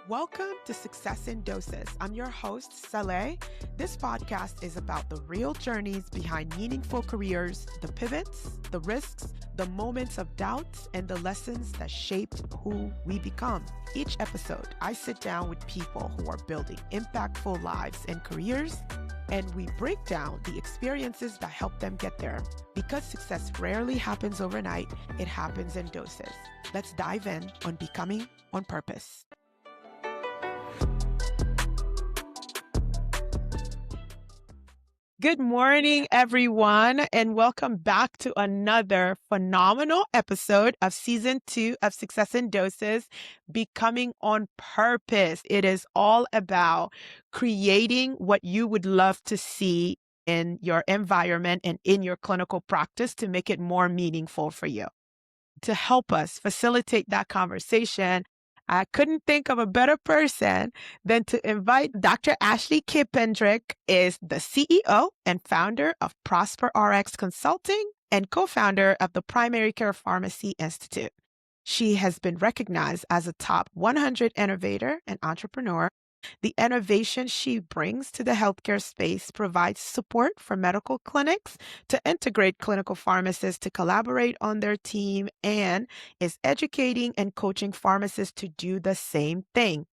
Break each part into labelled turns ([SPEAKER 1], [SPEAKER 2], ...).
[SPEAKER 1] Welcome to Success in Doses. I'm your host, Saleh. This podcast is about the real journeys behind meaningful careers, the pivots, the risks, the moments of doubt, and the lessons that shape who we become. Each episode, I sit down with people who are building impactful lives and careers, and we break down the experiences that help them get there. Because success rarely happens overnight, it happens in doses. Let's dive in on Becoming on Purpose. Good morning, everyone, and welcome back to another phenomenal episode of Season 2 of Success in Doses, Becoming on Purpose. It is all about creating what you would love to see in your environment and in your clinical practice to make it more meaningful for you. To help us facilitate that conversation, I couldn't think of a better person than to invite Dr. Ashley Kay Pendrick, is the CEO and founder of ProsperRx Consulting and co-founder of the Primary Care Pharmacy Institute. She has been recognized as a top 100 innovator and entrepreneur. The innovation she brings to the healthcare space provides support for medical clinics to integrate clinical pharmacists to collaborate on their team and is educating and coaching pharmacists to do the same thing.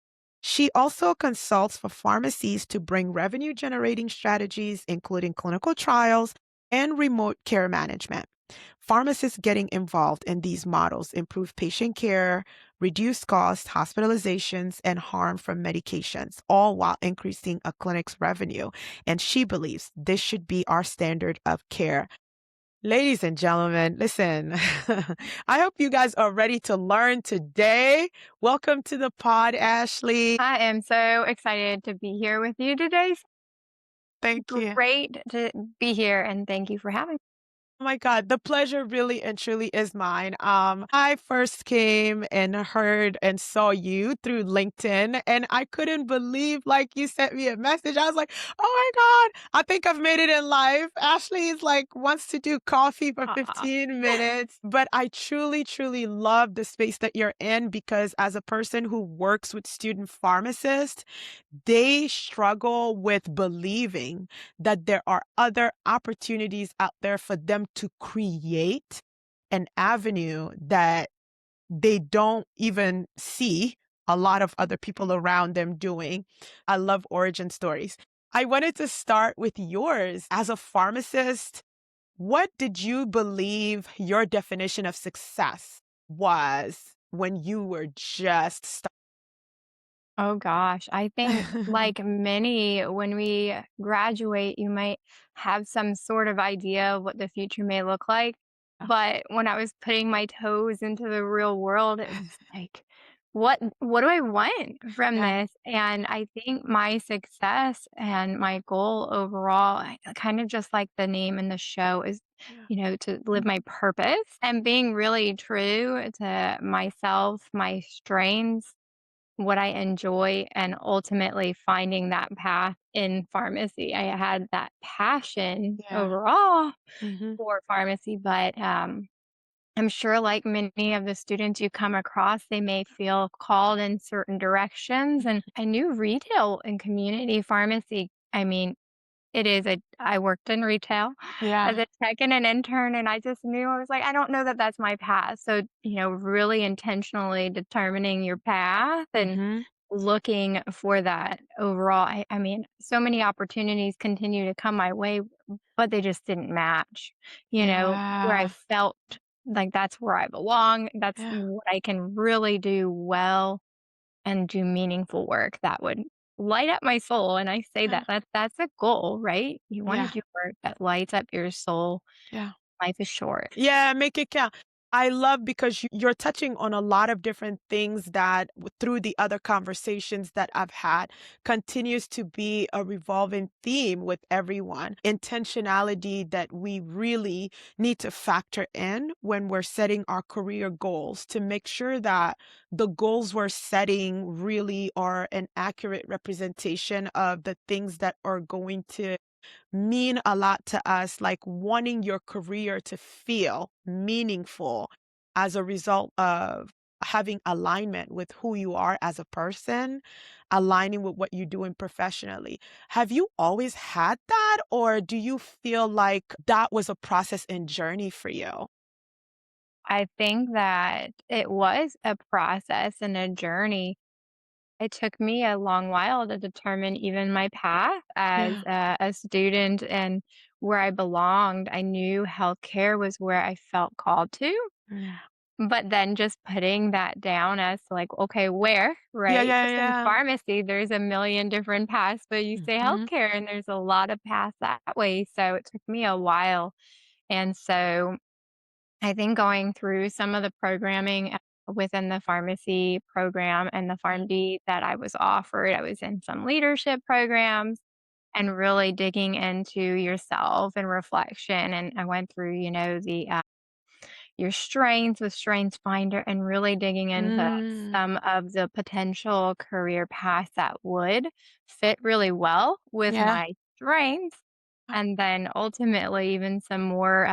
[SPEAKER 1] She also consults for pharmacies to bring revenue generating strategies, including clinical trials and remote care management. Pharmacists getting involved in these models improve patient care, reduce costs, hospitalizations, and harm from medications, all while increasing a clinic's revenue. And she believes this should be our standard of care. Ladies and gentlemen, listen, I hope you guys are ready to learn today. Welcome to the pod, Ashley.
[SPEAKER 2] I am so excited to be here with you today.
[SPEAKER 1] Thank you.
[SPEAKER 2] Great to be here, and thank you for having me.
[SPEAKER 1] Oh my God, the pleasure really and truly is mine. I first came and heard and saw you through LinkedIn, and I couldn't believe, like, you sent me a message. I was like, oh my God, I think I've made it in life. Ashley is like, wants to do coffee for
[SPEAKER 2] Aw.
[SPEAKER 1] 15 minutes. But I truly, truly love the space that you're in, because as a person who works with student pharmacists, they struggle with believing that there are other opportunities out there for them to create an avenue that they don't even see a lot of other people around them doing. I love origin stories. I wanted to start with yours. As a pharmacist, what did you believe your definition of success was when you were just starting?
[SPEAKER 2] Oh gosh, I think like many, when we graduate, you might have some sort of idea of what the future may look like. But when I was putting my toes into the real world, it was like, what do I want from
[SPEAKER 1] Yeah.
[SPEAKER 2] this? And I think my success and my goal overall, kind of just like the name in the show, is to live my purpose and being really true to myself, my strengths, what I enjoy, and ultimately finding that path in pharmacy. I had that passion
[SPEAKER 1] Yeah.
[SPEAKER 2] overall
[SPEAKER 1] Hmm.
[SPEAKER 2] for pharmacy, but I'm sure, like many of the students you come across, they may feel called in certain directions. And I knew retail and community pharmacy. I mean, I worked in retail
[SPEAKER 1] Yeah.
[SPEAKER 2] as a tech and an intern, and I just knew, I was like, I don't know that that's my path. So, really intentionally determining your path and
[SPEAKER 1] Hmm.
[SPEAKER 2] looking for that overall. I mean, so many opportunities continue to come my way, but they just didn't match, where I
[SPEAKER 1] Yeah.
[SPEAKER 2] felt like that's where I belong. That's
[SPEAKER 1] Yeah.
[SPEAKER 2] what I can really do well and do meaningful work that would light up my soul. And I say
[SPEAKER 1] Yeah.
[SPEAKER 2] that's a goal, right? You want to
[SPEAKER 1] Yeah.
[SPEAKER 2] do work that lights up your soul.
[SPEAKER 1] Yeah.
[SPEAKER 2] Life is short.
[SPEAKER 1] Yeah, make it count. I love because you're touching on a lot of different things that through the other conversations that I've had continues to be a revolving theme with everyone. Intentionality that we really need to factor in when we're setting our career goals to make sure that the goals we're setting really are an accurate representation of the things that are going to mean a lot to us, like wanting your career to feel meaningful as a result of having alignment with who you are as a person, aligning with what you're doing professionally. Have you always had that, or do you feel like that was a process and journey for you?
[SPEAKER 2] I think that it was a process and a journey. It took me a long while to determine even my path as
[SPEAKER 1] Yeah.
[SPEAKER 2] a student and where I belonged. I knew healthcare was where I felt called to,
[SPEAKER 1] Mm.
[SPEAKER 2] but then just putting that down as to like, okay, where,
[SPEAKER 1] Yeah,
[SPEAKER 2] right?
[SPEAKER 1] yeah,
[SPEAKER 2] Because in
[SPEAKER 1] yeah.
[SPEAKER 2] pharmacy, there's a million different paths, but you say
[SPEAKER 1] Mhm.
[SPEAKER 2] healthcare and there's a lot of paths that way. So it took me a while. And so I think going through some of the programming within the pharmacy program and the PharmD that I was offered, I was in some leadership programs and really digging into yourself and reflection. And I went through, the your strengths with Strengths Finder and really digging into
[SPEAKER 1] Mm.
[SPEAKER 2] some of the potential career paths that would fit really well with
[SPEAKER 1] Yeah.
[SPEAKER 2] my strengths. And then ultimately, even some more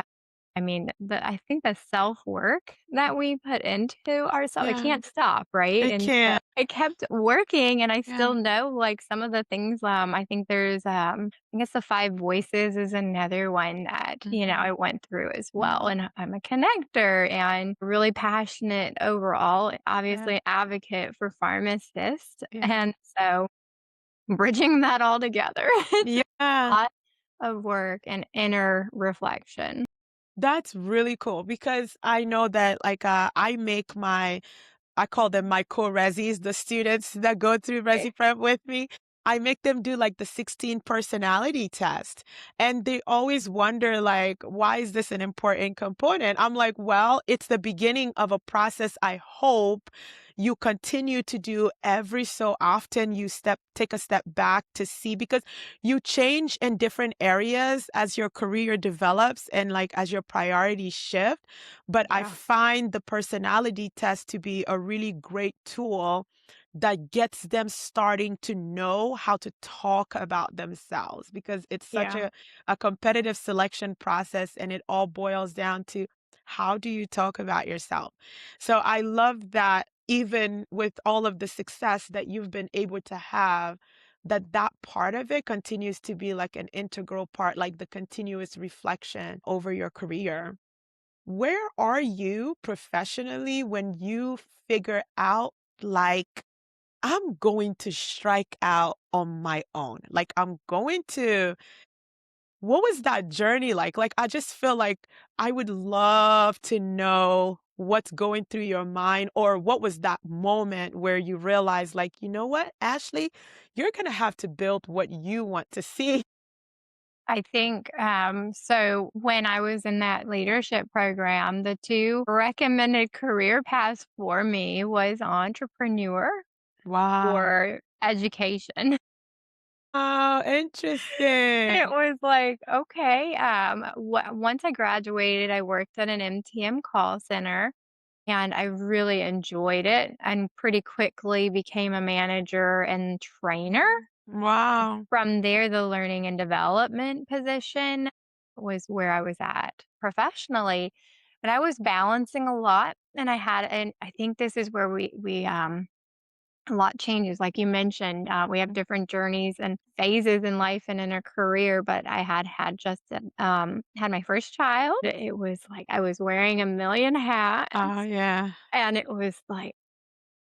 [SPEAKER 2] I mean, I think the self-work that we put into ourselves, it
[SPEAKER 1] Yeah.
[SPEAKER 2] can't stop, right?
[SPEAKER 1] It
[SPEAKER 2] And so
[SPEAKER 1] can.
[SPEAKER 2] I kept working and I
[SPEAKER 1] Yeah.
[SPEAKER 2] still know like some of the things, I think there's, I guess the 5 voices is another one that,
[SPEAKER 1] Mhm.
[SPEAKER 2] I went through as well.
[SPEAKER 1] Mhm.
[SPEAKER 2] And I'm a connector and really passionate overall,
[SPEAKER 1] Yeah.
[SPEAKER 2] obviously an advocate for pharmacists.
[SPEAKER 1] Yeah.
[SPEAKER 2] And so bridging that all together, it's a
[SPEAKER 1] Yeah.
[SPEAKER 2] lot of work and inner reflection.
[SPEAKER 1] That's really cool because I know that, like, I make I call them my co-resis, the students that go through Resi Prep with me. I make them do like the 16 personality test. And they always wonder, like, why is this an important component? I'm like, well, it's the beginning of a process I hope you continue to do every so often. Take a step back to see because you change in different areas as your career develops and like as your priorities shift. But I
[SPEAKER 2] Yeah.
[SPEAKER 1] find the personality test to be a really great tool that gets them starting to know how to talk about themselves because it's such
[SPEAKER 2] Yeah.
[SPEAKER 1] a competitive selection process and it all boils down to how do you talk about yourself. So I love that even with all of the success that you've been able to have, that part of it continues to be like an integral part, like the continuous reflection over your career. Where are you professionally when you figure out, like, I'm going to strike out on my own? Like, I'm going to what was that journey like? Like, I just feel like I would love to know what's going through your mind, or what was that moment where you realized, like, you know what, Ashley, you're going to have to build what you want to see.
[SPEAKER 2] I think, so when I was in that leadership program, the 2 recommended career paths for me was entrepreneur
[SPEAKER 1] Wow.
[SPEAKER 2] or education.
[SPEAKER 1] Oh,
[SPEAKER 2] It
[SPEAKER 1] interesting.
[SPEAKER 2] was like, okay, once I graduated, I worked at an MTM call center and I really enjoyed it and pretty quickly became a manager and trainer.
[SPEAKER 1] Wow.
[SPEAKER 2] From there, the learning and development position was where I was at professionally, but I was balancing a lot and I think this is where a lot changes. Like you mentioned, we have different journeys and phases in life and in our career, but I had my first child. It was like I was wearing a million hats
[SPEAKER 1] Oh, yeah.
[SPEAKER 2] and it was like,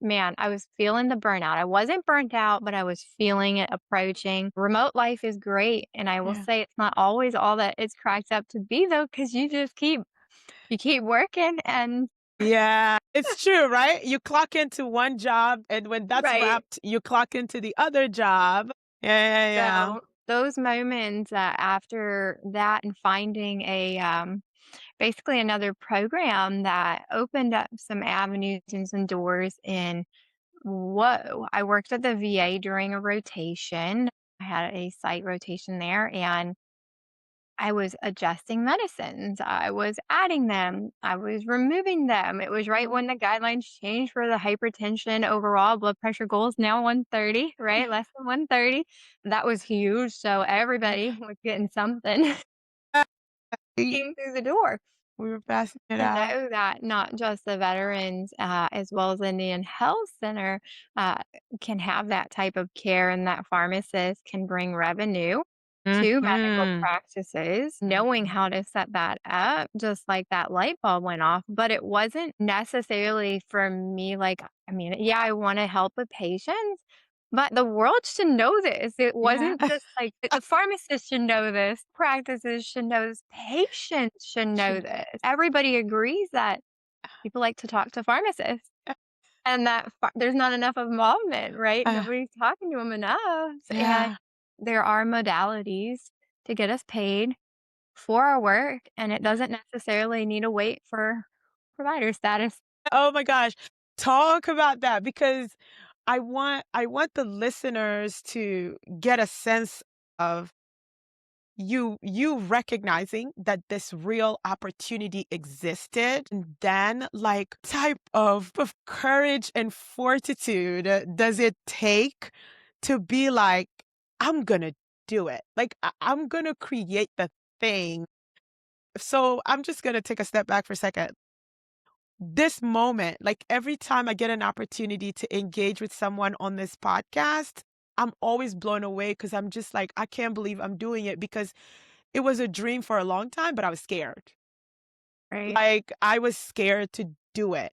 [SPEAKER 2] man, I was feeling the burnout. I wasn't burnt out, but I was feeling it approaching. Remote life is great, and I will
[SPEAKER 1] Yeah.
[SPEAKER 2] say it's not always all that it's cracked up to be though, because you keep working and
[SPEAKER 1] Yeah, it's true, right? You clock into one job, and when that's
[SPEAKER 2] right.
[SPEAKER 1] wrapped, you clock into the other job. Yeah, yeah, yeah.
[SPEAKER 2] So those moments after that and finding basically another program that opened up some avenues and some doors in whoa, I worked at the VA during a rotation. I had a site rotation there and I was adjusting medicines. I was adding them. I was removing them. It was right when the guidelines changed for the hypertension overall blood pressure goal is now 130, right? Less than 130. That was huge. So everybody was getting something
[SPEAKER 1] Yeah.
[SPEAKER 2] came through the door.
[SPEAKER 1] We were passing it
[SPEAKER 2] To
[SPEAKER 1] out.
[SPEAKER 2] know that not just the veterans, as well as Indian Health Center, uh, can have that type of care and that pharmacist can bring revenue to medical
[SPEAKER 1] Mhm.
[SPEAKER 2] practices, knowing how to set that up, just like that light bulb went off. But it wasn't necessarily for me, like, I mean, yeah, I want to help with patients, but the world should know this. It
[SPEAKER 1] Yeah.
[SPEAKER 2] wasn't just like the pharmacist should know this, practices should know this, patients should know
[SPEAKER 1] Should
[SPEAKER 2] this. Everybody agrees that people like to talk to pharmacists and that there's not enough involvement, right?
[SPEAKER 1] uh,
[SPEAKER 2] Nobody's talking to them enough. And
[SPEAKER 1] yeah.
[SPEAKER 2] there are modalities to get us paid for our work, and it doesn't necessarily need to wait for provider status.
[SPEAKER 1] Oh my gosh. Talk about that because I want the listeners to get a sense of you recognizing that this real opportunity existed, and then like type of courage and fortitude does it take to be like, I'm gonna do it, like I'm gonna create the thing. So I'm just gonna take a step back for a second. This moment, like every time I get an opportunity to engage with someone on this podcast, I'm always blown away because I'm just like, I can't believe I'm doing it because it was a dream for a long time, but I was scared.
[SPEAKER 2] Right.
[SPEAKER 1] Like, I was scared to do it.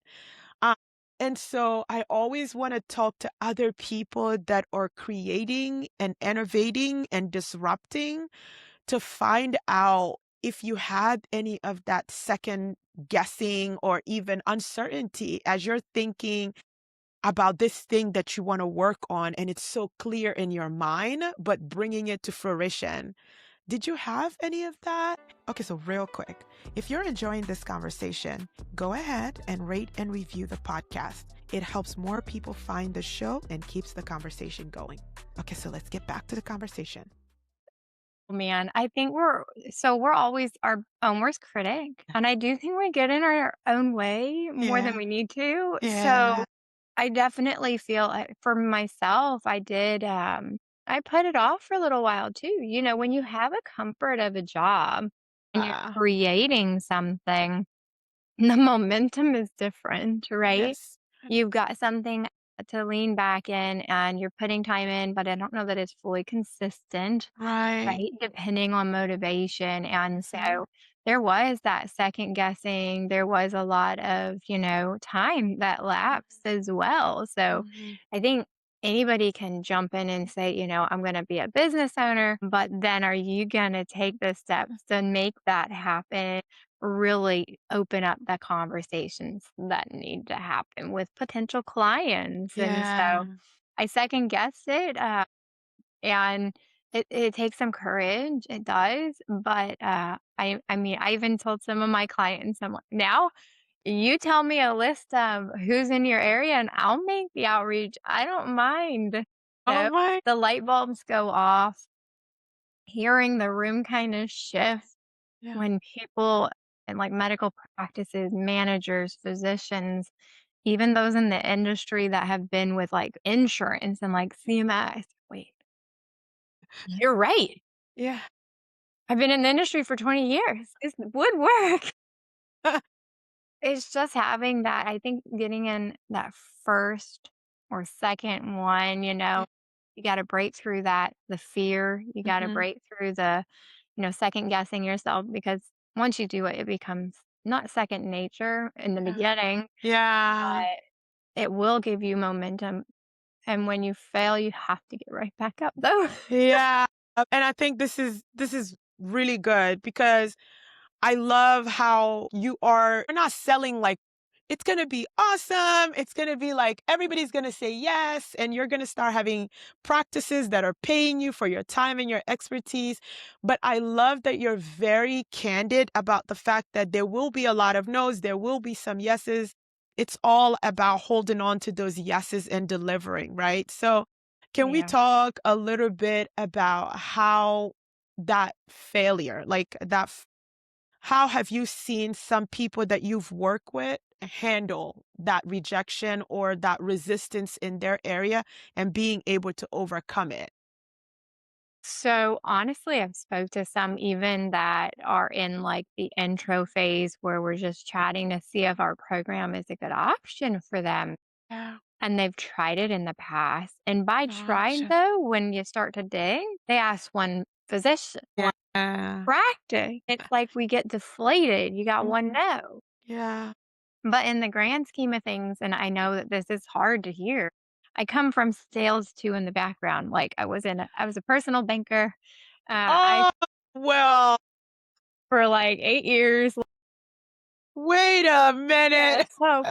[SPEAKER 1] Uh, and so I always want to talk to other people that are creating and innovating and disrupting to find out if you had any of that second guessing or even uncertainty as you're thinking about this thing that you want to work on and it's so clear in your mind, but bringing it to fruition. Did you have any of that? Okay, so real quick, if you're enjoying this conversation, go ahead and rate and review the podcast. It helps more people find the show and keeps the conversation going. Okay, so let's get back to the conversation.
[SPEAKER 2] Man, I think we're always our own worst critic, and I do think we get in our own way more than
[SPEAKER 1] Yeah,
[SPEAKER 2] we need to.
[SPEAKER 1] yeah,
[SPEAKER 2] So I definitely feel for myself, I put it off for a little while too. You know, when you have a comfort of a job and you're
[SPEAKER 1] uh,
[SPEAKER 2] creating something, the momentum is different, right?
[SPEAKER 1] yes,
[SPEAKER 2] You've got something to lean back in and you're putting time in, but I don't know that it's fully consistent.
[SPEAKER 1] right.
[SPEAKER 2] Right, depending on motivation, and
[SPEAKER 1] Mhm,
[SPEAKER 2] so there was that second guessing, there was a lot of, time that lapsed as well, so
[SPEAKER 1] mhm,
[SPEAKER 2] I think anybody can jump in and say, "I'm gonna be a business owner," but then are you gonna take the steps to make that happen, really open up the conversations that need to happen with potential clients, and so
[SPEAKER 1] yeah,
[SPEAKER 2] I second guessed it, and it takes some courage, it does, but, I mean, I even told some of my clients, I'm like, "Now, you tell me a list of who's in your area, and I'll make the outreach, I don't mind."
[SPEAKER 1] oh
[SPEAKER 2] So,
[SPEAKER 1] my,
[SPEAKER 2] the light bulbs go off, hearing the room kinda shift
[SPEAKER 1] yeah,
[SPEAKER 2] when people in, like, medical practices, managers, physicians, even those in the industry that have been with, like, insurance and, like, CMS, "Wait, you're right."
[SPEAKER 1] yeah.
[SPEAKER 2] I've been in the industry for 20 years. This would work. It's just having that I think getting in that first or second one, you gotta break through the fear. You gotta
[SPEAKER 1] Mhm,
[SPEAKER 2] break through second guessing yourself because once you do it, it becomes not second nature in the
[SPEAKER 1] yeah,
[SPEAKER 2] beginning,
[SPEAKER 1] yeah,
[SPEAKER 2] but it will give you momentum. And when you fail, you have to get right back up though.
[SPEAKER 1] yeah, and I think this is really good because I love how you're not selling like it's going to be awesome. It's going to be like everybody's going to say yes. And you're going to start having practices that are paying you for your time and your expertise. But I love that you're very candid about the fact that there will be a lot of no's, there will be some yeses. It's all about holding on to those yeses and delivering, right? So, can we
[SPEAKER 2] Yeah.
[SPEAKER 1] talk a little bit about how that failure, like how have you seen some people that you've worked with handle that rejection or that resistance in their area and being able to overcome it?
[SPEAKER 2] So honestly, I've spoke to some even that are in like the intro phase where we're just chatting to see if our program is a good option for them.
[SPEAKER 1] Yeah.
[SPEAKER 2] And they've tried it in the past. And by trying
[SPEAKER 1] Gotcha.
[SPEAKER 2] though, when you start to dig, they ask one physician, one
[SPEAKER 1] Yeah.
[SPEAKER 2] practice. It's like we get deflated. You got one
[SPEAKER 1] Mhm.
[SPEAKER 2] no.
[SPEAKER 1] Yeah.
[SPEAKER 2] But in the grand scheme of things, and I know that this is hard to hear, I come from sales too in the background. Like I was a personal banker. I
[SPEAKER 1] Oh, well,
[SPEAKER 2] for like 8 years.
[SPEAKER 1] wait a
[SPEAKER 2] Yeah.
[SPEAKER 1] minute.
[SPEAKER 2] So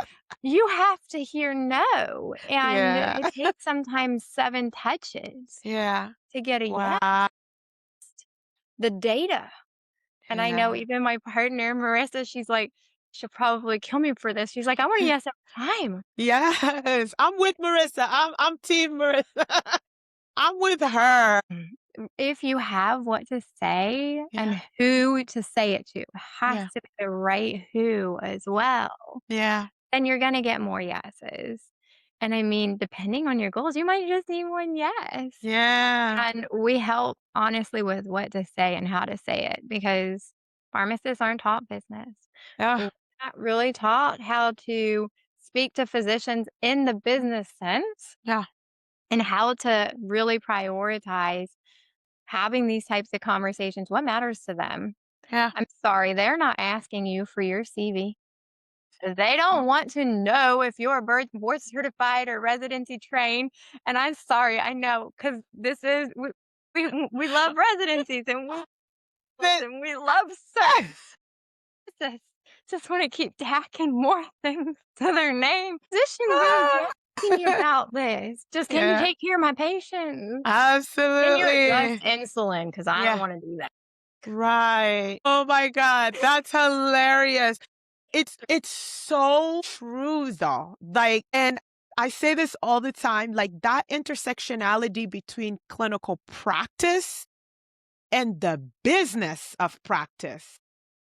[SPEAKER 2] you have to hear no. And
[SPEAKER 1] Yeah.
[SPEAKER 2] it takes sometimes 7 touches
[SPEAKER 1] Yeah.
[SPEAKER 2] to get a yes.
[SPEAKER 1] Wow.
[SPEAKER 2] The data. And I know
[SPEAKER 1] Yeah.
[SPEAKER 2] even my partner, Marissa, she's like, she'll probably kill me for this. She's like, I want a yes every time.
[SPEAKER 1] Yes. I'm with Marissa. I'm team Marissa. I'm with her.
[SPEAKER 2] If you have what to say
[SPEAKER 1] Yeah.
[SPEAKER 2] and who to say it to, has
[SPEAKER 1] Yeah.
[SPEAKER 2] to be the right who as well,
[SPEAKER 1] Yeah.
[SPEAKER 2] then you're gonna get more yeses. And I mean, depending on your goals, you might just need one yes.
[SPEAKER 1] Yeah.
[SPEAKER 2] And we help honestly with what to say and how to say it because pharmacists aren't taught business.
[SPEAKER 1] Yeah.
[SPEAKER 2] We're not really taught how to speak to physicians in the business sense
[SPEAKER 1] Yeah.
[SPEAKER 2] and how to really prioritize having these types of conversations. What matters to them?
[SPEAKER 1] Yeah.
[SPEAKER 2] I'm sorry, they're not asking you for your CV. They
[SPEAKER 1] Oh,
[SPEAKER 2] don't want to know if you're board certified or residency trained. And I'm sorry, I know because this is we love residencies
[SPEAKER 1] that-
[SPEAKER 2] and we love services. Just want to keep tacking more things to their name. Physicians don't be asking you about this. Just can you
[SPEAKER 1] Yeah.
[SPEAKER 2] take care of my patients? Can you adjust
[SPEAKER 1] Absolutely.
[SPEAKER 2] insulin? Because I don't
[SPEAKER 1] Yeah.
[SPEAKER 2] want to do that.
[SPEAKER 1] Right. Oh my God. That's hilarious. It's so true though. Like, and I say this all the time, like that intersectionality between clinical practice and the business of practice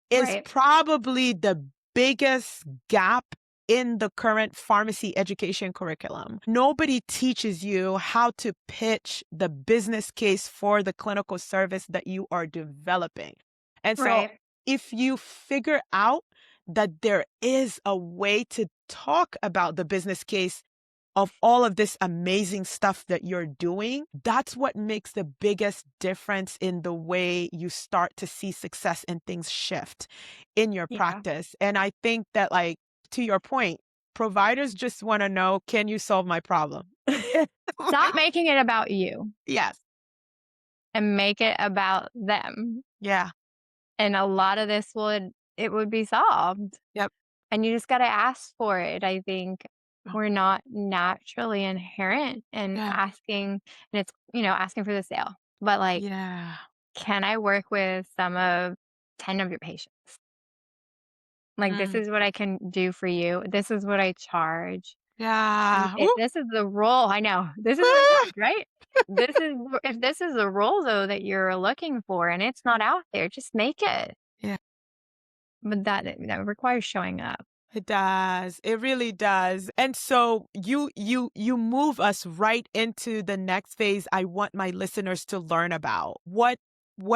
[SPEAKER 1] is
[SPEAKER 2] Right.
[SPEAKER 1] probably the biggest gap in the current pharmacy education curriculum. Nobody teaches you how to pitch the business case for the clinical service that you are developing. And so
[SPEAKER 2] Right.
[SPEAKER 1] if you figure out that there is a way to talk about the business case of all of this amazing stuff that you're doing, that's what makes the biggest difference in the way you start to see success and things shift in your
[SPEAKER 2] Yeah.
[SPEAKER 1] practice. And I think that, like, to your point, providers just want to know, can you solve my problem?
[SPEAKER 2] Stop making it about you
[SPEAKER 1] Yes.
[SPEAKER 2] and make it about them.
[SPEAKER 1] Yeah.
[SPEAKER 2] And a lot of this would be solved.
[SPEAKER 1] Yep.
[SPEAKER 2] And you just gotta ask for it. I think
[SPEAKER 1] Oh,
[SPEAKER 2] we're not naturally inherent in
[SPEAKER 1] yeah.
[SPEAKER 2] asking and it's, asking for the sale. But like,
[SPEAKER 1] Yeah.
[SPEAKER 2] can I work with some of 10 of your patients? Like, this
[SPEAKER 1] Mm.
[SPEAKER 2] is what I can do for you. This is what I charge. And
[SPEAKER 1] Yeah.
[SPEAKER 2] if
[SPEAKER 1] Woo.
[SPEAKER 2] this is the role, I know this is what charge, right? If this is the role though that you're looking for and it's not out there, just make it.
[SPEAKER 1] Yeah.
[SPEAKER 2] But that requires showing up.
[SPEAKER 1] It does. It really does. And so you move us right into the next phase I want my listeners to learn about. What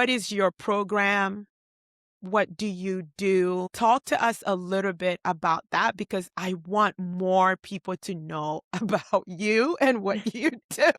[SPEAKER 1] is your program? What do you do? Talk to us a little bit about that because I want more people to know about you and what you do.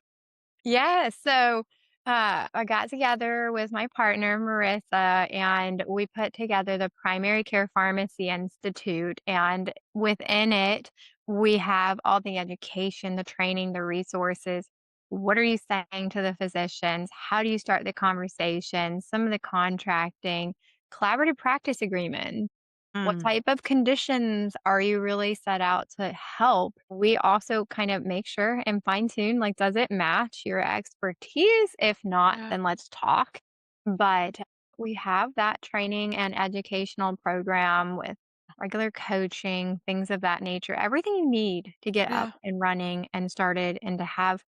[SPEAKER 2] Yeah, so, I got together with my partner, Marissa, and we put together the Primary Care Pharmacy Institute, and within it, we have all the education, the training, the resources. What are you saying to the physicians? How do you start the conversation? Some of the contracting, collaborative practice agreements. What
[SPEAKER 1] Mm,
[SPEAKER 2] type of conditions are you really set out to help? We also kind of make sure and fine tune like, does it match your expertise? If not,
[SPEAKER 1] yeah,
[SPEAKER 2] then let's talk. But we have that training and educational program with regular coaching, things of that nature, everything you need to get up
[SPEAKER 1] yeah.
[SPEAKER 2] and running and started and to have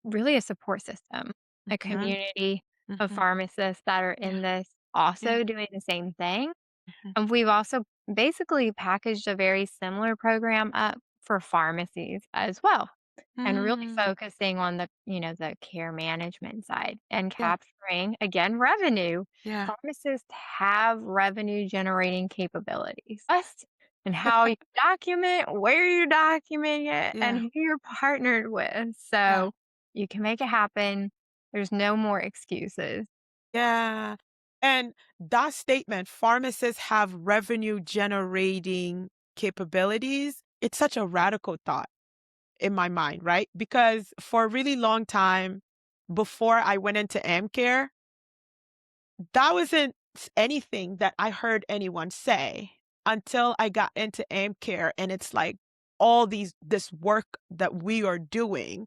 [SPEAKER 2] really a support system, a
[SPEAKER 1] Hmm.
[SPEAKER 2] community of
[SPEAKER 1] Hmm.
[SPEAKER 2] pharmacists that are
[SPEAKER 1] Yeah,
[SPEAKER 2] in this
[SPEAKER 1] yeah.
[SPEAKER 2] also doing the same thing
[SPEAKER 1] Mhm.
[SPEAKER 2] and we've also basically packaged a very similar program up for pharmacies as well. and really
[SPEAKER 1] Mm.
[SPEAKER 2] focusing on the care management side and
[SPEAKER 1] Yeah.
[SPEAKER 2] capturing, again, revenue.
[SPEAKER 1] Yeah.
[SPEAKER 2] Pharmacists have revenue generating capabilities. Trust and how you document, where you document it, and
[SPEAKER 1] Yeah.
[SPEAKER 2] who you're partnered with.
[SPEAKER 1] Yeah.
[SPEAKER 2] So you can make it happen. There's no more excuses.
[SPEAKER 1] Yeah. And that statement, pharmacists have revenue generating capabilities, it's such a radical thought in my mind, right? Because for a really long time before I went into AmCare, that wasn't anything that I heard anyone say until I got into AmCare. And it's like all this work that we are doing,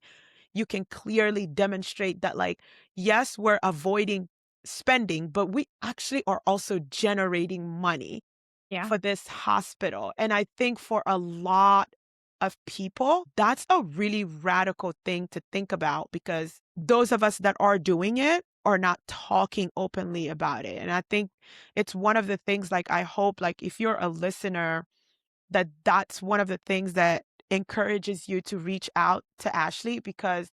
[SPEAKER 1] you can clearly demonstrate that, like, yes, we're avoiding spending, but we actually are also generating money
[SPEAKER 2] Yeah.
[SPEAKER 1] for this hospital. And I think for a lot of people, that's a really radical thing to think about because those of us that are doing it are not talking openly about it. And I think it's one of the things, like, I hope, like, if you're a listener, that that's one of the things that encourages you to reach out to Ashley because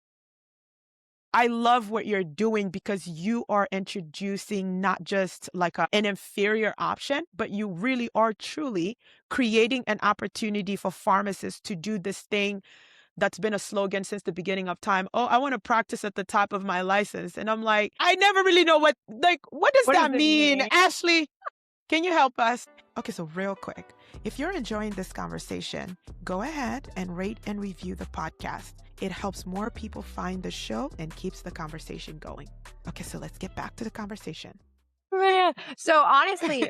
[SPEAKER 1] I love what you're doing because you are introducing not just like an inferior option, but you really are truly creating an opportunity for pharmacists to do this thing that's been a slogan since the beginning of time. Oh, I want to practice at the top of my license. And I'm like, I never really know what does
[SPEAKER 2] What does
[SPEAKER 1] that
[SPEAKER 2] it
[SPEAKER 1] mean?
[SPEAKER 2] mean?
[SPEAKER 1] Ashley, can you help us? Okay, so real quick, if you're enjoying this conversation, go ahead and rate and review the podcast. It helps more people find the show and keeps the conversation going. Okay, so let's get back to the conversation.
[SPEAKER 2] Man, so honestly,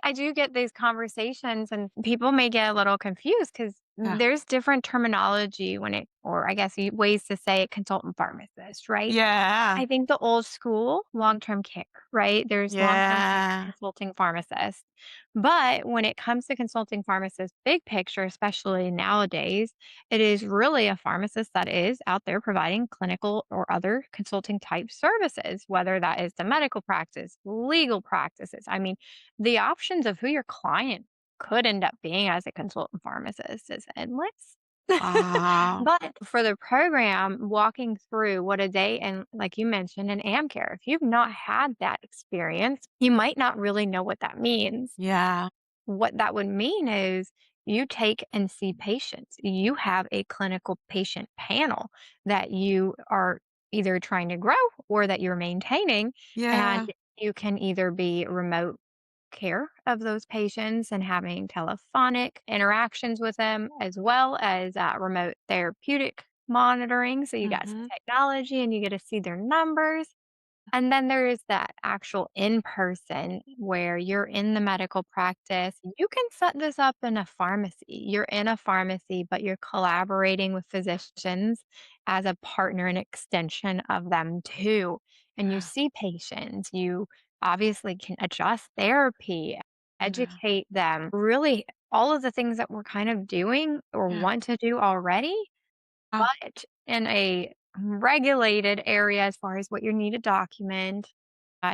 [SPEAKER 2] I do get these conversations and people may get a little confused because
[SPEAKER 1] Yeah.
[SPEAKER 2] there's different terminology when or I guess ways to say it, consultant pharmacist, right?
[SPEAKER 1] Yeah.
[SPEAKER 2] I think the old school long-term care, right? There's long-term care
[SPEAKER 1] Yeah.
[SPEAKER 2] consulting pharmacists. But when it comes to consulting pharmacists, big picture, especially nowadays, it is really a pharmacist that is out there providing clinical or other consulting type services, whether that is the medical practice, legal practices. I mean, the options of who your client could end up being as a consultant pharmacist is endless.
[SPEAKER 1] Wow.
[SPEAKER 2] But for the program, walking through what a day and like you mentioned, an AmCare, if you've not had that experience, you might not really know what that means.
[SPEAKER 1] Yeah.
[SPEAKER 2] What that would mean is you take and see patients. You have a clinical patient panel that you are either trying to grow or that you're maintaining. And
[SPEAKER 1] Yeah.
[SPEAKER 2] you can either be remote care of those patients and having telephonic interactions with them, as well as remote therapeutic monitoring. So you got some
[SPEAKER 1] Mm-hmm.
[SPEAKER 2] technology and you get to see their numbers. And then there is that actual in person where you're in the medical practice. You can set this up in a pharmacy. You're in a pharmacy, but you're collaborating with physicians as a partner and extension of them too. And you
[SPEAKER 1] Yeah.
[SPEAKER 2] see patients. You obviously can adjust therapy,
[SPEAKER 1] Yeah.
[SPEAKER 2] educate them, really all of the things that we're kind of doing or
[SPEAKER 1] Yeah.
[SPEAKER 2] want to do already
[SPEAKER 1] Ah.
[SPEAKER 2] but in a regulated area as far as what you need to document.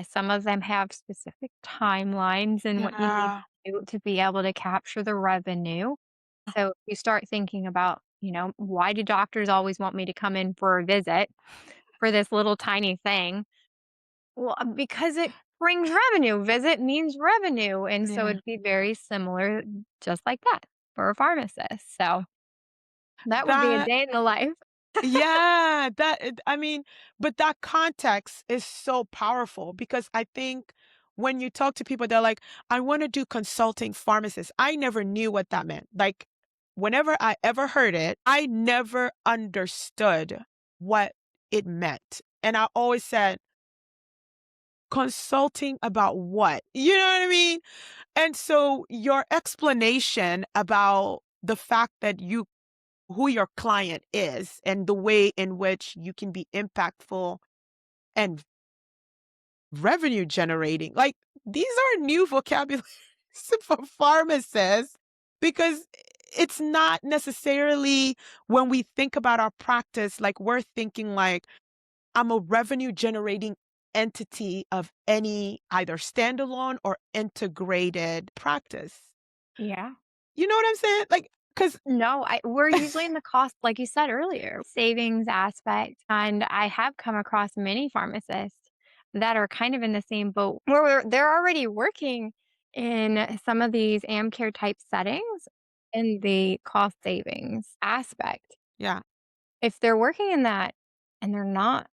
[SPEAKER 2] Some of them have specific timelines and what you need
[SPEAKER 1] Yeah.
[SPEAKER 2] to do to be able to capture the revenue. So you start thinking about, why do doctors always want me to come in for a visit for this little tiny thing? Well, because it brings revenue. Visit means revenue. And so
[SPEAKER 1] Yeah.
[SPEAKER 2] it'd be very similar, just like that for a pharmacist. So that would be a
[SPEAKER 1] That
[SPEAKER 2] day in the life.
[SPEAKER 1] Yeah, I mean, but that context is so powerful because I think when you talk to people, they're like, I want to do consulting pharmacist. I never knew what that meant. Like, whenever I ever heard it, I never understood what it meant. And I always said, consulting about what? You know what I mean? And so your explanation about the fact that who your client is and the way in which you can be impactful and revenue generating. Like, these are new vocabulary for pharmacists because it's not necessarily when we think about our practice, like we're thinking like I'm a revenue generating entity of any either standalone or integrated practice.
[SPEAKER 2] Yeah.
[SPEAKER 1] You know what I'm saying? Like 'Cause
[SPEAKER 2] No, we're usually in the cost, like you said earlier, savings aspect, and I have come across many pharmacists that are kind of in the same boat where they're already working in some of these AmCare type settings in the cost savings aspect.
[SPEAKER 1] yeah,
[SPEAKER 2] If they're working in that and they're not,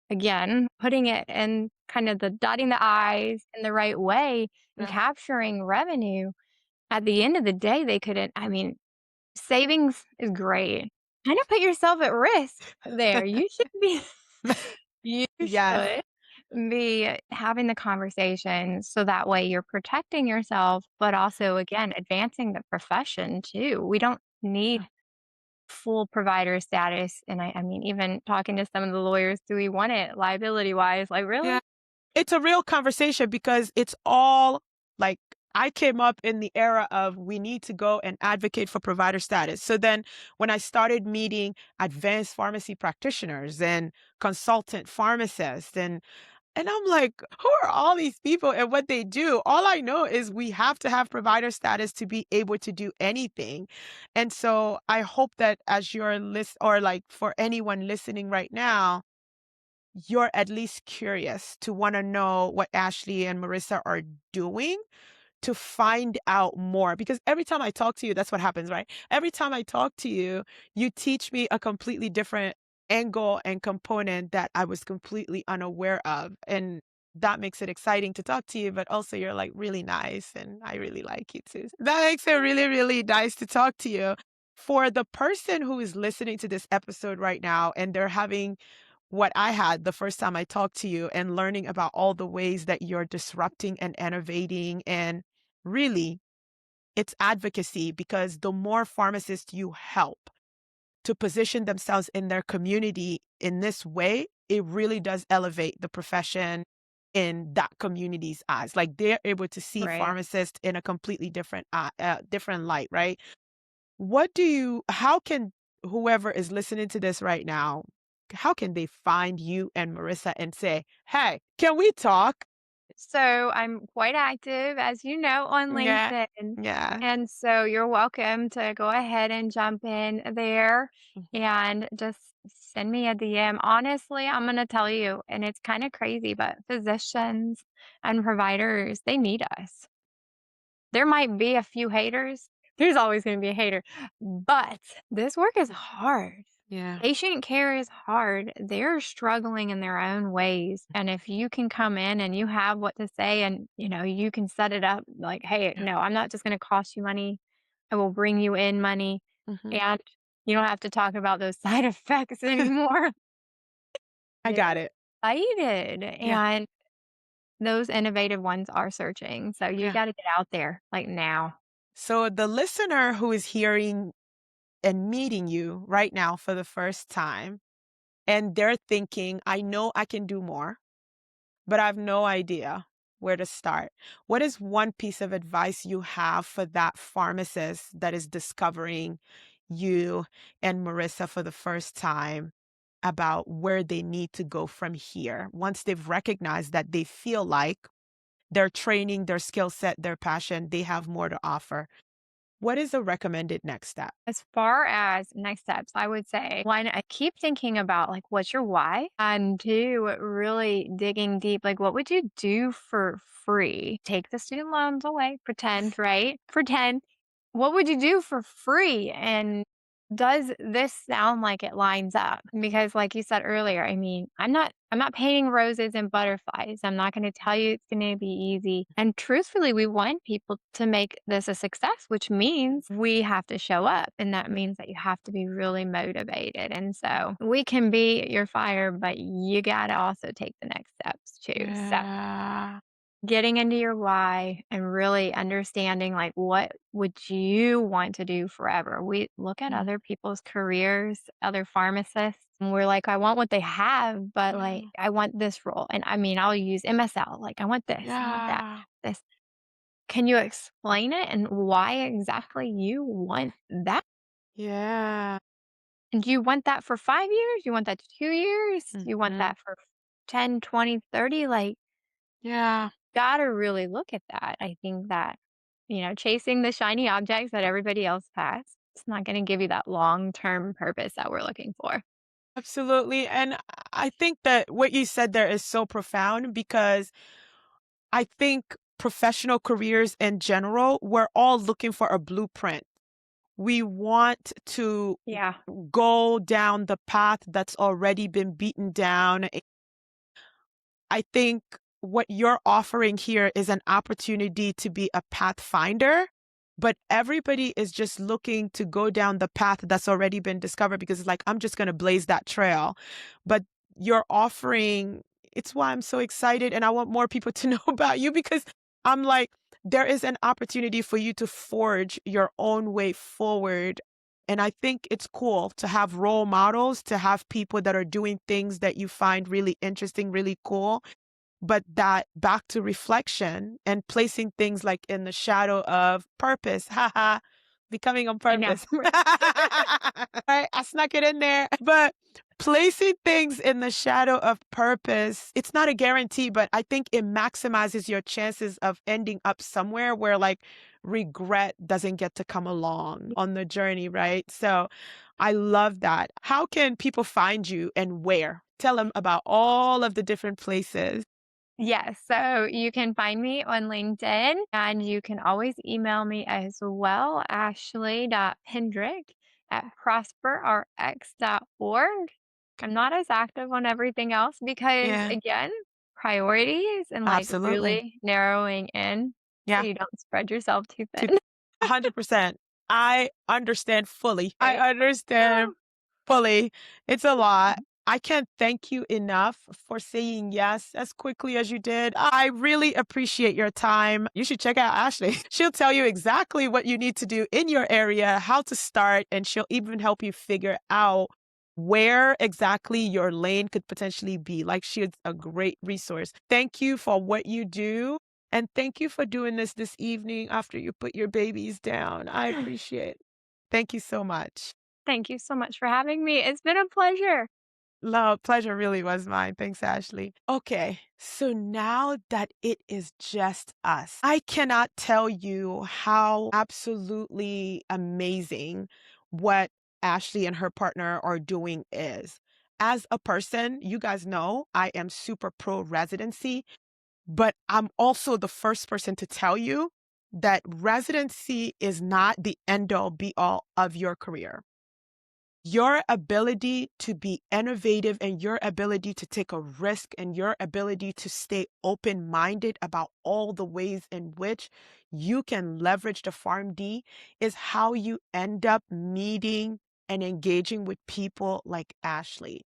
[SPEAKER 2] again, putting it in kind of the dotting the I's in the right way and
[SPEAKER 1] yeah.
[SPEAKER 2] capturing revenue, at the end of the day, they couldn't, I mean, savings is great. Kind of put yourself at risk there. You should be you
[SPEAKER 1] Yes.
[SPEAKER 2] should be having the conversation so that way you're protecting yourself, but also, again, advancing the profession too. We don't need full provider status, and I mean, even talking to some of the lawyers, do we want it liability-wise? Like,
[SPEAKER 1] Yeah.
[SPEAKER 2] really?
[SPEAKER 1] It's a real conversation because it's all like I came up in the era of we need to go and advocate for provider status. So then when I started meeting advanced pharmacy practitioners and consultant pharmacists and I'm like, who are all these people and what they do? All I know is we have to have provider status to be able to do anything. And so I hope that as your list or like for anyone listening right now, you're at least curious to want to know what Ashley and Marissa are doing to find out more. Because every time I talk to you, that's what happens, right? Every time I talk to you, you teach me a completely different angle and component that I was completely unaware of. And that makes it exciting to talk to you, but also you're like really nice and I really like you too. That makes it really, really nice to talk to you. For the person who is listening to this episode right now and they're having what I had the first time I talked to you and learning about all the ways that you're disrupting and innovating. And really, it's advocacy because the more pharmacists you help to position themselves in their community in this way, it really does elevate the profession in that community's eyes. Like they're able to see
[SPEAKER 2] Right.
[SPEAKER 1] pharmacists in a completely different light, right? How can whoever is listening to this right now, how can they find you and Marissa and say, "Hey, can we talk?"
[SPEAKER 2] So I'm quite active, as you know, on
[SPEAKER 1] Yeah.
[SPEAKER 2] LinkedIn.
[SPEAKER 1] Yeah.
[SPEAKER 2] And so you're welcome to go ahead and jump in there
[SPEAKER 1] Mhm.
[SPEAKER 2] and just send me a DM. Honestly, I'm going to tell you, and it's kind of crazy, but physicians and providers, they need us. There might be a few haters. There's always going to be a hater, but this work is hard.
[SPEAKER 1] Yeah.
[SPEAKER 2] Patient care is hard. They're struggling in their own ways. And if you can come in and you have what to say and, you can set it up like, hey,
[SPEAKER 1] Yeah.
[SPEAKER 2] no, I'm not just going to cost you money. I will bring you in money.
[SPEAKER 1] Mhm.
[SPEAKER 2] And you don't have to talk about those side effects anymore.
[SPEAKER 1] I
[SPEAKER 2] They're
[SPEAKER 1] got it.
[SPEAKER 2] excited.
[SPEAKER 1] Yeah.
[SPEAKER 2] And those innovative ones are searching. So you
[SPEAKER 1] Yeah.
[SPEAKER 2] got to get out there like now.
[SPEAKER 1] So the listener who is hearing and meeting you right now for the first time, and they're thinking, "I know I can do more, but I have no idea where to start." What is one piece of advice you have for that pharmacist that is discovering you and Marissa for the first time about where they need to go from here once they've recognized that they feel like their training, their skill set, their passion, they have more to offer? What is a recommended next step?
[SPEAKER 2] As far as next steps, I would say one, I keep thinking about like what's your why? And two, really digging deep, like what would you do for free? Take the student loans away, pretend, right? Pretend. What would you do for free? And does this sound like it lines up? Because like you said earlier, I mean, I'm not painting roses and butterflies. I'm not going to tell you it's going to be easy. And truthfully, we want people to make this a success, which means we have to show up. And that means that you have to be really motivated. And so we can be your fire, but you got to also take the next steps too. So
[SPEAKER 1] Yeah.
[SPEAKER 2] getting into your why and really understanding like what would you want to do forever. We look at
[SPEAKER 1] Mm.
[SPEAKER 2] other people's careers, other pharmacists, and we're like, I want what they have, but like
[SPEAKER 1] Yeah.
[SPEAKER 2] I want this role. And I mean, I'll use MSL. Like I want this, I want that.
[SPEAKER 1] Yeah.
[SPEAKER 2] This. Can you explain it and why exactly you want that?
[SPEAKER 1] Yeah.
[SPEAKER 2] And do you want that for 5 years? You want that 2 years? You want
[SPEAKER 1] Mhm.
[SPEAKER 2] that for 10, 20, 30? Like
[SPEAKER 1] Yeah.
[SPEAKER 2] gotta really look at that. I think that, chasing the shiny objects that everybody else has It's not going to give you that long-term purpose that we're looking for.
[SPEAKER 1] Absolutely. And I think that what you said there is so profound because I think professional careers in general, we're all looking for a blueprint. We want to
[SPEAKER 2] Yeah.
[SPEAKER 1] go down the path that's already been beaten down. I think what you're offering here is an opportunity to be a pathfinder, but everybody is just looking to go down the path that's already been discovered because it's like, I'm just going to blaze that trail. But you're offering, it's why I'm so excited and I want more people to know about you because I'm like, there is an opportunity for you to forge your own way forward. And I think it's cool to have role models, to have people that are doing things that you find really interesting, really cool, but that back to reflection and placing things like in the shadow of purpose. Haha, becoming on
[SPEAKER 2] I know.
[SPEAKER 1] purpose. Right? I snuck it in there. But placing things in the shadow of purpose, it's not a guarantee, but I think it maximizes your chances of ending up somewhere where like regret doesn't get to come along on the journey, right? So I love that. How can people find you and where? Tell them about all of the different places.
[SPEAKER 2] Yes, so you can find me on LinkedIn and you can always email me as well, ashley.pendrick@prosperrx.org. I'm not as active on everything else because,
[SPEAKER 1] Yeah,
[SPEAKER 2] again, priorities and like
[SPEAKER 1] absolutely.
[SPEAKER 2] really narrowing in so
[SPEAKER 1] Yeah,
[SPEAKER 2] you don't spread yourself too
[SPEAKER 1] to
[SPEAKER 2] thin.
[SPEAKER 1] 100%. I understand fully. I
[SPEAKER 2] Right.
[SPEAKER 1] understand
[SPEAKER 2] Oh,
[SPEAKER 1] fully. It's a lot. I can't thank you enough for saying yes as quickly as you did. I really appreciate your time. You should check out Ashley. She'll tell you exactly what you need to do in your area, how to start, and she'll even help you figure out where exactly your lane could potentially be. Like she's a great resource. Thank you for what you do. And thank you for doing this evening after you put your babies down. I appreciate it. Thank you so much.
[SPEAKER 2] thank you so much for having me. It's been a pleasure.
[SPEAKER 1] Love, pleasure really was mine. Thanks, Ashley. Okay, so now that it is just us, I cannot tell you how absolutely amazing what Ashley and her partner are doing is. As a person, you guys know I am super pro residency, but I'm also the first person to tell you that residency is not the end all be all of your career. Your ability to be innovative and your ability to take a risk and your ability to stay open minded about all the ways in which you can leverage the PharmD is how you end up meeting and engaging with people like Ashley.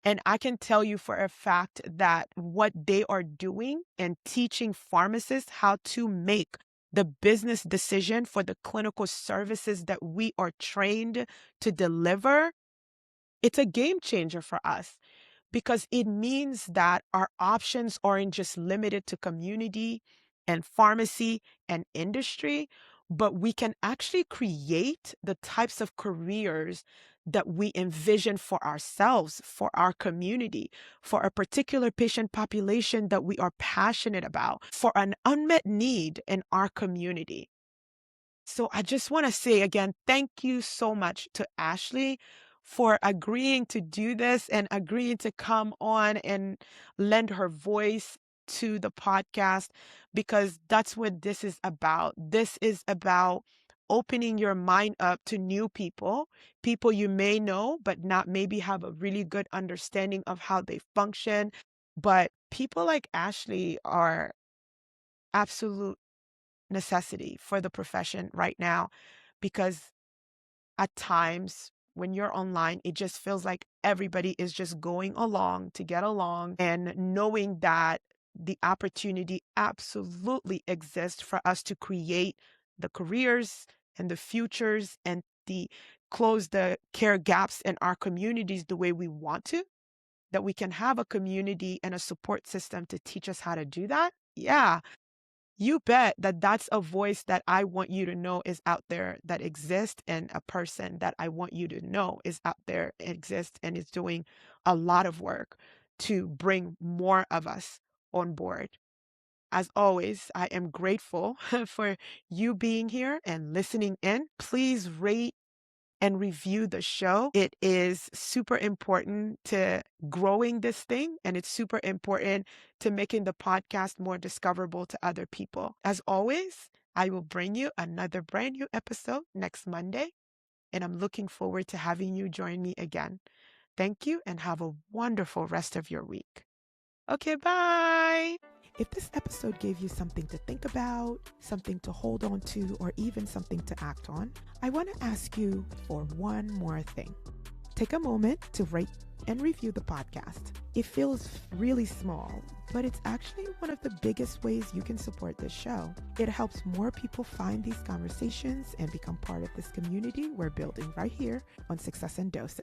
[SPEAKER 1] And I can tell you for a fact that what they are doing and teaching pharmacists how to make the business decision for the clinical services that we are trained to deliver, it's a game changer for us because it means that our options aren't just limited to community and pharmacy and industry, but we can actually create the types of careers that we envision for ourselves, for our community, for a particular patient population that we are passionate about, for an unmet need in our community. So I just want to say again, thank you so much to Ashley for agreeing to do this and agreeing to come on and lend her voice to the podcast because that's what this is about. This is about opening your mind up to new people, people you may know, but not maybe have a really good understanding of how they function. But people like Ashley are absolute necessity for the profession right now because at times when you're online, it just feels like everybody is just going along to get along and knowing that the opportunity absolutely exists for us to create the careers and the futures and the close the care gaps in our communities the way we want to, that we can have a community and a support system to teach us how to do that. Yeah, you bet that that's a voice that I want you to know is out there that exists, and a person that I want you to know is out there, exists, and is doing a lot of work to bring more of us on board. As always, I am grateful for you being here and listening in. Please rate and review the show. It is super important to growing this thing, and it's super important to making the podcast more discoverable to other people. As always, I will bring you another brand new episode next Monday, and I'm looking forward to having you join me again. Thank you and have a wonderful rest of your week. Okay, bye. If this episode gave you something to think about, something to hold on to, or even something to act on, I want to ask you for one more thing. Take a moment to rate and review the podcast. It feels really small, but it's actually one of the biggest ways you can support this show. It helps more people find these conversations and become part of this community we're building right here on Success and Doses.